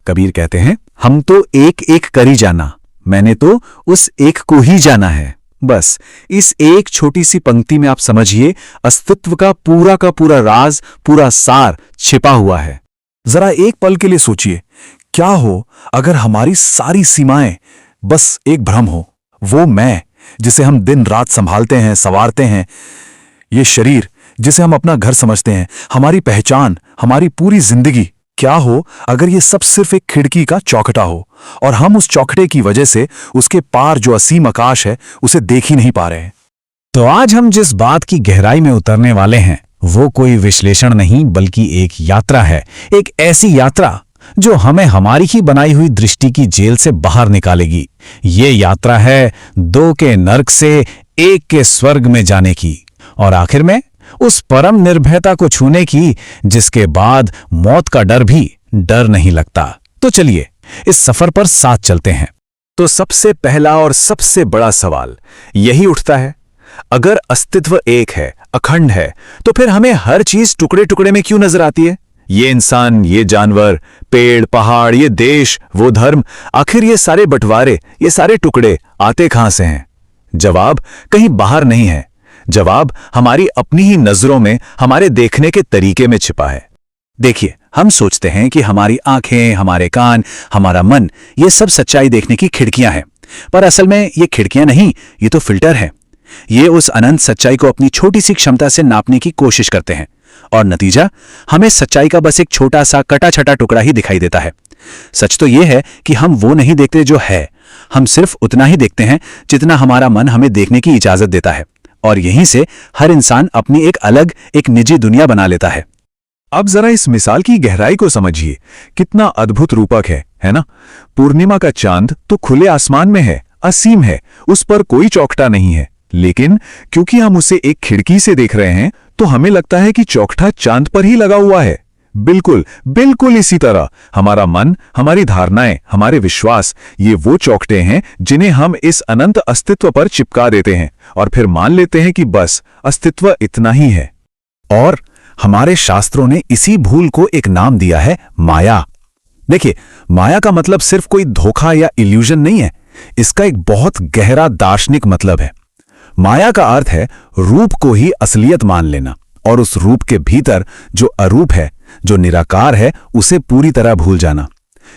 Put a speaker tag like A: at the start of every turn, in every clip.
A: कबीर कहते हैं, हम तो एक एक करी जाना, मैंने तो उस एक को ही जाना है। बस इस एक छोटी सी पंक्ति में आप समझिए, अस्तित्व का पूरा राज, पूरा सार छिपा हुआ है।
B: जरा एक पल के लिए सोचिए, क्या हो अगर हमारी सारी सीमाएं बस एक भ्रम हो। वो मैं जिसे हम दिन रात संभालते हैं, संवारते हैं, ये शरीर जिसे हम अपना घर समझते हैं, हमारी पहचान, हमारी पूरी जिंदगी, क्या हो अगर ये सब सिर्फ एक खिड़की का चौखटा हो और हम उस चौखटे की वजह से उसके पार जो असीम आकाश है उसे देख ही नहीं पा रहे हैं।
A: तो आज हम जिस बात की गहराई में उतरने वाले हैं वो कोई विश्लेषण नहीं बल्कि एक यात्रा है। एक ऐसी यात्रा जो हमें हमारी ही बनाई हुई दृष्टि की जेल से बाहर निकालेगी। ये यात्रा है दो के नर्क से एक के स्वर्ग में जाने की, और आखिर में उस परम निर्भयता को छूने की जिसके बाद मौत का डर भी डर नहीं लगता। तो चलिए इस सफर पर साथ चलते हैं। तो सबसे पहला और सबसे बड़ा सवाल यही उठता है, अगर अस्तित्व एक है, अखंड है, तो फिर हमें हर चीज टुकड़े टुकड़े में क्यों नजर आती है? ये इंसान, ये जानवर, पेड़, पहाड़, ये देश, वो धर्म, आखिर ये सारे बंटवारे, ये सारे टुकड़े आते कहां से हैं? जवाब कहीं बाहर नहीं है। जवाब हमारी अपनी ही नजरों में, हमारे देखने के तरीके में छिपा है। देखिए, हम सोचते हैं कि हमारी आंखें, हमारे कान, हमारा मन, ये सब सच्चाई देखने की खिड़कियां हैं, पर असल में ये खिड़कियां नहीं, ये तो फिल्टर है। ये उस अनंत सच्चाई को अपनी छोटी सी क्षमता से नापने की कोशिश करते हैं, और नतीजा हमें सच्चाई का बस एक छोटा सा कटा छटा टुकड़ा ही दिखाई देता है। सच तो यह है कि हम वो नहीं देखते जो है, हम सिर्फ उतना ही देखते हैं जितना हमारा मन हमें देखने की इजाजत देता है, और यहीं से हर इंसान अपनी एक अलग, एक निजी दुनिया बना लेता है।
B: अब जरा इस मिसाल की गहराई को समझिए, कितना अद्भुत रूपक है ना? पूर्णिमा का चांद तो खुले आसमान में है, असीम है, उस पर कोई चौखटा नहीं है, लेकिन क्योंकि हम उसे एक खिड़की से देख रहे हैं तो हमें लगता है कि चौखटा चांद पर ही लगा हुआ है। बिल्कुल इसी तरह हमारा मन, हमारी धारणाएं, हमारे विश्वास, ये वो चौखटे हैं जिन्हें हम इस अनंत अस्तित्व पर चिपका देते हैं और फिर मान लेते हैं कि बस अस्तित्व इतना ही है।
A: और हमारे शास्त्रों ने इसी भूल को एक नाम दिया है, माया। देखिए, माया का मतलब सिर्फ कोई धोखा या इल्यूजन नहीं है, इसका एक बहुत गहरा दार्शनिक मतलब है। माया का अर्थ है रूप को ही असलियत मान लेना, और उस रूप के भीतर जो अरूप है, जो निराकार है, उसे पूरी तरह भूल जाना।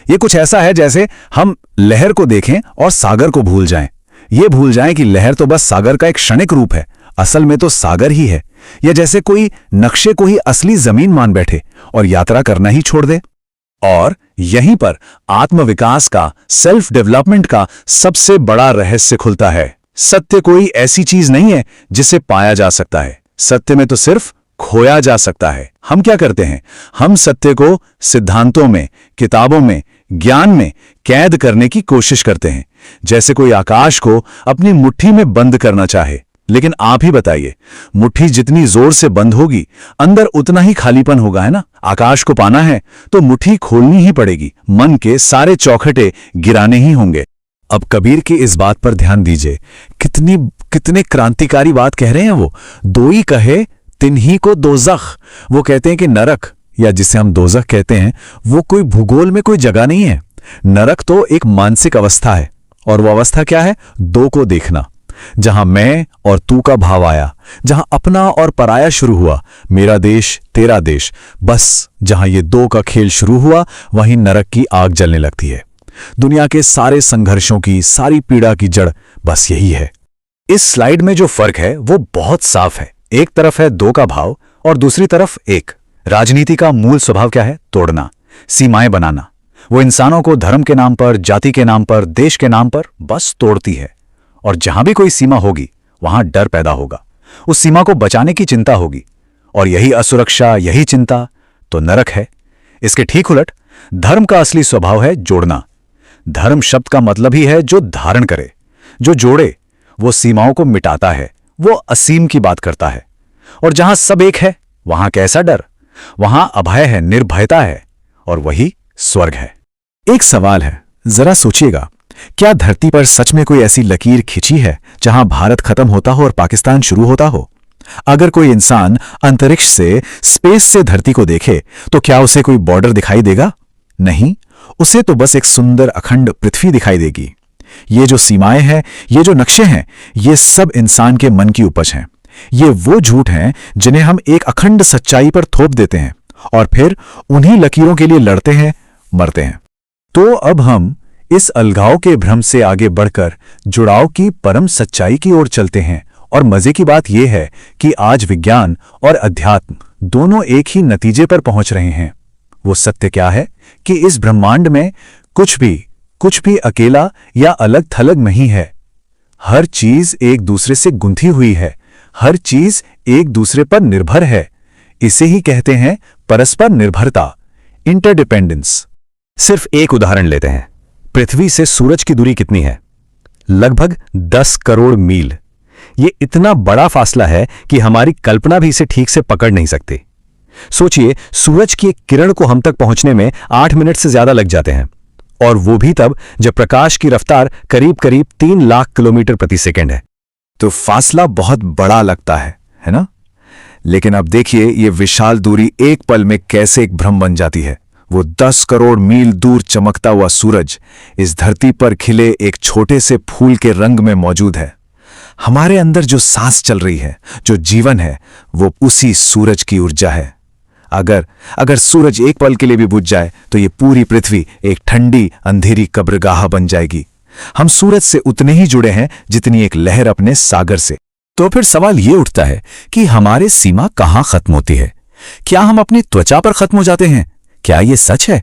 A: ये कुछ ऐसा है जैसे हम लहर को देखें और सागर को भूल जाएं। ये भूल जाएं कि लहर तो बस सागर का एक क्षणिक रूप है, असल में तो सागर ही है। या जैसे कोई नक्शे को ही असली जमीन मान बैठे और यात्रा करना ही छोड़ दे। और यहीं पर आत्मविकास का, सेल्फ डेवलपमेंट का सबसे बड़ा रहस्य खुलता है। सत्य कोई ऐसी चीज नहीं है जिसे पाया जा सकता है, सत्य में तो सिर्फ खोया जा सकता है। हम क्या करते हैं? हम सत्य को सिद्धांतों में, किताबों में, ज्ञान में कैद करने की कोशिश करते हैं, जैसे कोई आकाश को अपनी मुट्ठी में बंद करना चाहे। लेकिन आप ही बताइए, मुट्ठी जितनी जोर से बंद होगी, अंदर उतना ही खालीपन होगा, है ना? आकाश को पाना है तो मुट्ठी खोलनी ही पड़ेगी, मन के सारे चौखटे गिराने ही होंगे। अब कबीर की इस बात पर ध्यान दीजिए, कितने क्रांतिकारी बात कह रहे हैं वो। दोई कहे तिन्ही को दोज़ख। वो कहते हैं कि नरक, या जिसे हम दोज़ख कहते हैं, वो कोई भूगोल में कोई जगह नहीं है। नरक तो एक मानसिक अवस्था है, और वो अवस्था क्या है? दो को देखना, जहां मैं और तू का भाव आया, जहां अपना और पराया शुरू हुआ, मेरा देश तेरा देश। बस जहां ये दो का खेल शुरू हुआ, वहीं नरक की आग जलने लगती है। दुनिया के सारे संघर्षों की, सारी पीड़ा की जड़ बस यही है। इस स्लाइड में जो फर्क है वो बहुत साफ है। एक तरफ है दो का भाव और दूसरी तरफ एक। राजनीति का मूल स्वभाव क्या है? तोड़ना, सीमाएं बनाना। वो इंसानों को धर्म के नाम पर, जाति के नाम पर, देश के नाम पर बस तोड़ती है। और जहां भी कोई सीमा होगी वहां डर पैदा होगा, उस सीमा को बचाने की चिंता होगी, और यही असुरक्षा, यही चिंता तो नरक है। इसके ठीक उलट धर्म का असली स्वभाव है जोड़ना। धर्म शब्द का मतलब ही है जो धारण करे, जो जोड़े। वो सीमाओं को मिटाता है, वो असीम की बात करता है। और जहां सब एक है वहां कैसा डर? वहां अभय है, निर्भयता है, और वही स्वर्ग है। एक सवाल है, जरा सोचिएगा, क्या धरती पर सच में कोई ऐसी लकीर खिंची है जहां भारत खत्म होता हो और पाकिस्तान शुरू होता हो? अगर कोई इंसान अंतरिक्ष से, स्पेस से धरती को देखे तो क्या उसे कोई बॉर्डर दिखाई देगा? नहीं,
B: उसे तो बस एक सुंदर अखंड पृथ्वी दिखाई देगी। ये जो सीमाएं हैं, ये जो नक्शे हैं, ये सब इंसान के मन की उपज हैं। ये वो झूठ हैं जिन्हें हम एक अखंड सच्चाई पर थोप देते हैं और फिर उन्हीं लकीरों के लिए लड़ते हैं, मरते हैं। तो अब हम इस अलगाव के भ्रम से आगे बढ़कर जुड़ाव की परम सच्चाई की ओर चलते हैं। और मजे की बात यह है कि आज विज्ञान और अध्यात्म दोनों एक ही नतीजे पर पहुंच रहे हैं। वो सत्य क्या है कि इस ब्रह्मांड में कुछ भी अकेला या अलग थलग नहीं है। हर चीज एक दूसरे से गुंथी हुई है, हर चीज एक दूसरे पर निर्भर है। इसे ही कहते हैं परस्पर निर्भरता, इंटरडिपेंडेंस।
A: सिर्फ एक उदाहरण लेते हैं। पृथ्वी से सूरज की दूरी कितनी है? लगभग 10 करोड़ मील। ये इतना बड़ा फासला है कि हमारी कल्पना भी इसे ठीक से पकड़ नहीं सकती। सोचिए, सूरज की एक किरण को हम तक पहुंचने में 8 मिनट से ज्यादा लग जाते हैं, और वो भी तब जब प्रकाश की रफ्तार करीब करीब 3 लाख किलोमीटर प्रति सेकंड है।
B: तो फासला बहुत बड़ा लगता है ना? लेकिन अब देखिए ये विशाल दूरी एक पल में कैसे एक भ्रम बन जाती है। वो 10 करोड़ मील दूर चमकता हुआ सूरज इस धरती पर खिले एक छोटे से फूल के रंग में मौजूद है। हमारे अंदर जो सांस चल रही है, जो जीवन है, वो उसी सूरज की ऊर्जा है। अगर सूरज एक पल के लिए भी बुझ जाए तो ये पूरी पृथ्वी एक ठंडी अंधेरी कब्रगाह बन जाएगी। हम सूरज से उतने ही जुड़े हैं जितनी एक लहर अपने सागर से। तो फिर सवाल ये उठता है कि हमारी सीमा कहां खत्म होती है? क्या हम अपनी त्वचा पर खत्म हो जाते हैं? क्या ये सच है?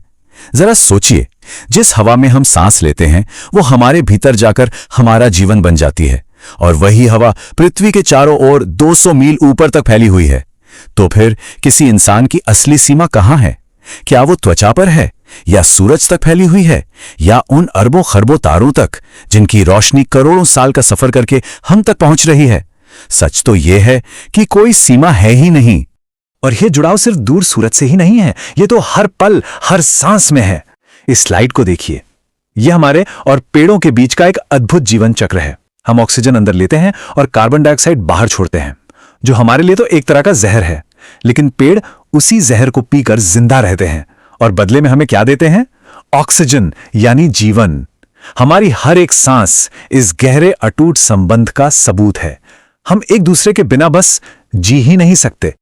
B: जरा सोचिए, जिस हवा में हम सांस लेते हैं वो हमारे भीतर जाकर हमारा जीवन बन जाती है, और वही हवा पृथ्वी के चारों ओर 200 मील ऊपर तक फैली हुई है। तो फिर किसी इंसान की असली सीमा कहां है? क्या वो त्वचा पर है, या सूरज तक फैली हुई है, या उन अरबों खरबों तारों तक जिनकी रोशनी करोड़ों साल का सफर करके हम तक पहुंच रही है? सच तो यह है कि कोई सीमा है ही नहीं। और यह जुड़ाव सिर्फ दूर सूरज से ही नहीं है, यह तो हर पल हर सांस में है। इस स्लाइड को देखिए, यह हमारे और पेड़ों के बीच का एक अद्भुत जीवन चक्र है। हम ऑक्सीजन अंदर लेते हैं और कार्बन डाइऑक्साइड बाहर छोड़ते हैं, जो हमारे लिए तो एक तरह का जहर है। लेकिन पेड़ उसी जहर को पीकर जिंदा रहते हैं और बदले में हमें क्या देते हैं? ऑक्सीजन, यानी जीवन। हमारी हर एक सांस इस गहरे अटूट संबंध का सबूत है। हम एक दूसरे के बिना बस जी ही नहीं सकते।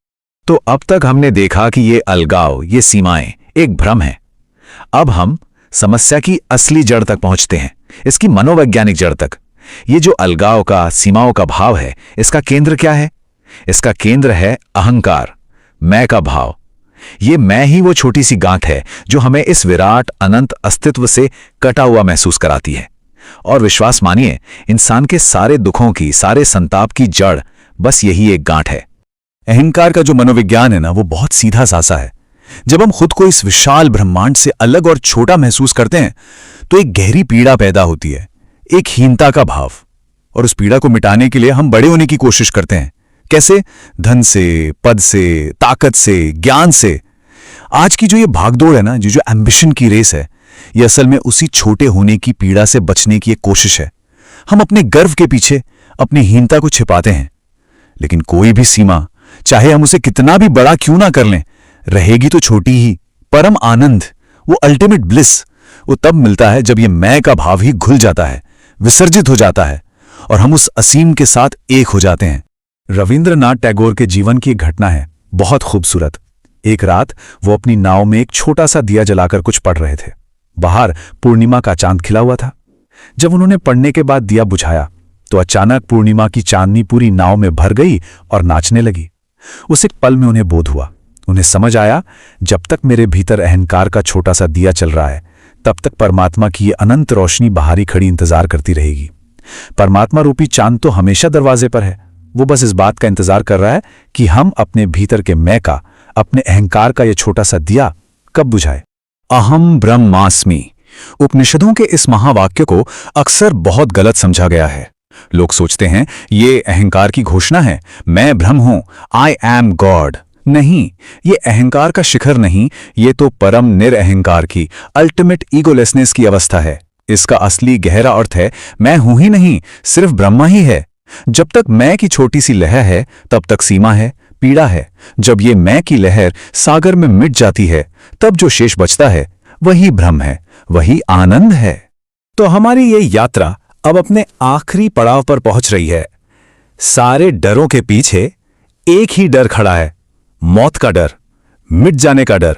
B: तो अब तक हमने देखा कि ये अलगाव, ये सीमाएं एक भ्रम है। अब हम समस्या की असली जड़ तक पहुंचते हैं, इसकी मनोवैज्ञानिक जड़ तक। ये जो अलगाव का, सीमाओं का भाव है, इसका केंद्र क्या है? इसका केंद्र है अहंकार, मैं का भाव। ये मैं ही वो छोटी सी गांठ है जो हमें इस विराट अनंत अस्तित्व से कटा हुआ महसूस कराती है। और विश्वास मानिए, इंसान के सारे दुखों की, सारे संताप की जड़ बस यही एक गांठ है। अहंकार का जो मनोविज्ञान है ना, वो बहुत सीधा सासा है। जब हम खुद को इस विशाल ब्रह्मांड से अलग और छोटा महसूस करते हैं तो एक गहरी पीड़ा पैदा होती है, एक हीनता का भाव। और उस पीड़ा को मिटाने के लिए हम बड़े होने की कोशिश करते हैं। कैसे? धन से, पद से, ताकत से, ज्ञान से। आज की जो ये भागदौड़ है ना, जो एम्बिशन की रेस है, ये असल में उसी छोटे होने की पीड़ा से बचने की एक कोशिश है। हम अपने गर्व के पीछे अपनी हीनता को छिपाते हैं। लेकिन कोई भी सीमा, चाहे हम उसे कितना भी बड़ा क्यों ना कर लें, रहेगी तो छोटी ही। परम आनंद, वो अल्टीमेट ब्लिस, वो तब मिलता है जब ये मैं का भाव ही घुल जाता है, विसर्जित हो जाता है, और हम उस असीम के साथ एक हो जाते हैं। रविंद्रनाथ टैगोर के जीवन की एक घटना है, बहुत खूबसूरत। एक रात वो अपनी नाव में एक छोटा सा दिया जलाकर कुछ पढ़ रहे थे। बाहर पूर्णिमा का चांद खिला हुआ था। जब उन्होंने पढ़ने के बाद दिया बुझाया तो अचानक पूर्णिमा की चांदनी पूरी नाव में भर गई और नाचने लगी। उस एक पल में उन्हें बोध हुआ, उन्हें समझ आया, जब तक मेरे भीतर अहंकार का छोटा सा दिया चल रहा है, तब तक परमात्मा की ये अनंत रोशनी बाहरी खड़ी इंतजार करती रहेगी। परमात्मा रूपी चांद तो हमेशा दरवाजे पर है, वो बस इस बात का इंतजार कर रहा है कि हम अपने भीतर के मैं का, अपने अहंकार का ये छोटा सा दिया कब बुझाए। अहम ब्रह्मास्मि, उपनिषदों के इस महावाक्य को अक्सर बहुत गलत समझा गया है। लोग सोचते हैं ये अहंकार की घोषणा है, मैं ब्रह्म हूं, आई एम गॉड। नहीं, ये अहंकार का शिखर नहीं, ये तो परम निरअहंकार की, अल्टीमेट ईगोलेसनेस की अवस्था है। इसका असली गहरा अर्थ है, मैं हूं ही नहीं, सिर्फ ब्रह्मा ही है। जब तक मैं की छोटी सी लहर है, तब तक सीमा है, पीड़ा है। जब ये मैं की लहर सागर में मिट जाती है, तब जो शेष बचता है वही भ्रम है, वही आनंद है।
A: तो हमारी ये यात्रा अब अपने आखिरी पड़ाव पर पहुंच रही है। सारे डरों के पीछे एक ही डर खड़ा है, मौत का डर, मिट जाने का डर।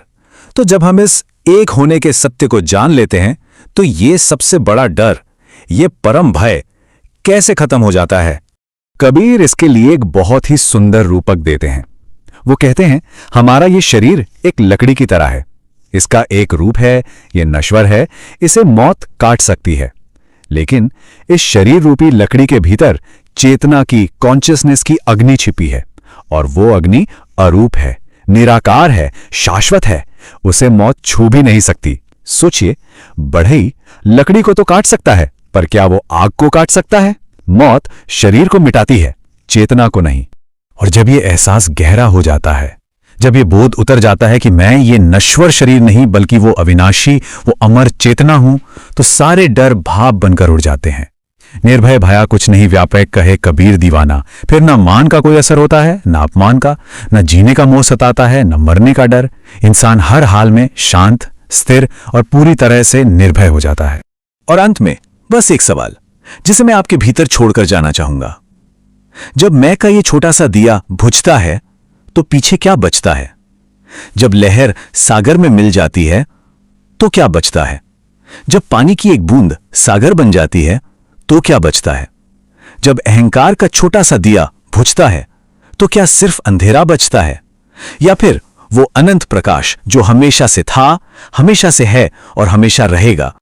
A: तो जब हम इस एक होने के सत्य को जान लेते हैं तो ये सबसे बड़ा डर, ये परम भय कैसे खत्म हो जाता है।
B: कबीर इसके लिए एक बहुत ही सुंदर रूपक देते हैं। वो कहते हैं, हमारा ये शरीर एक लकड़ी की तरह है, इसका एक रूप है, ये नश्वर है, इसे मौत काट सकती है, लेकिन इस शरीर रूपी लकड़ी के भीतर चेतना की, कॉन्शियसनेस की अग्नि छिपी है, और वो अग्नि अरूप है, निराकार है, शाश्वत है, उसे मौत छू भी नहीं सकती। सोचिए, बढ़ई लकड़ी को तो काट सकता है, पर क्या वो आग को काट सकता है? मौत शरीर को मिटाती है, चेतना को नहीं। और जब ये एहसास गहरा हो जाता है, जब ये बोध उतर जाता है कि मैं ये नश्वर शरीर नहीं बल्कि वो अविनाशी, वो अमर चेतना हूं, तो सारे डर भाप बनकर उड़ जाते हैं। निर्भय भया कुछ नहीं व्यापक, कहे कबीर दीवाना। फिर ना मान का कोई असर होता है, ना अपमान का, ना जीने का मोह सताता है, ना मरने का डर। इंसान हर हाल में शांत, स्थिर और पूरी तरह से निर्भय हो जाता है। और अंत में बस एक सवाल जिसे मैं आपके भीतर छोड़कर जाना चाहूंगा। जब मैं का ये छोटा सा दिया बुझता है तो पीछे क्या बचता है? जब लहर सागर में मिल जाती है तो क्या बचता है? जब पानी की एक बूंद सागर बन जाती है तो क्या बचता है? जब अहंकार का छोटा सा दिया बुझता है तो क्या सिर्फ अंधेरा बचता है, या फिर वो अनंत प्रकाश जो हमेशा से था, हमेशा से है और हमेशा रहेगा,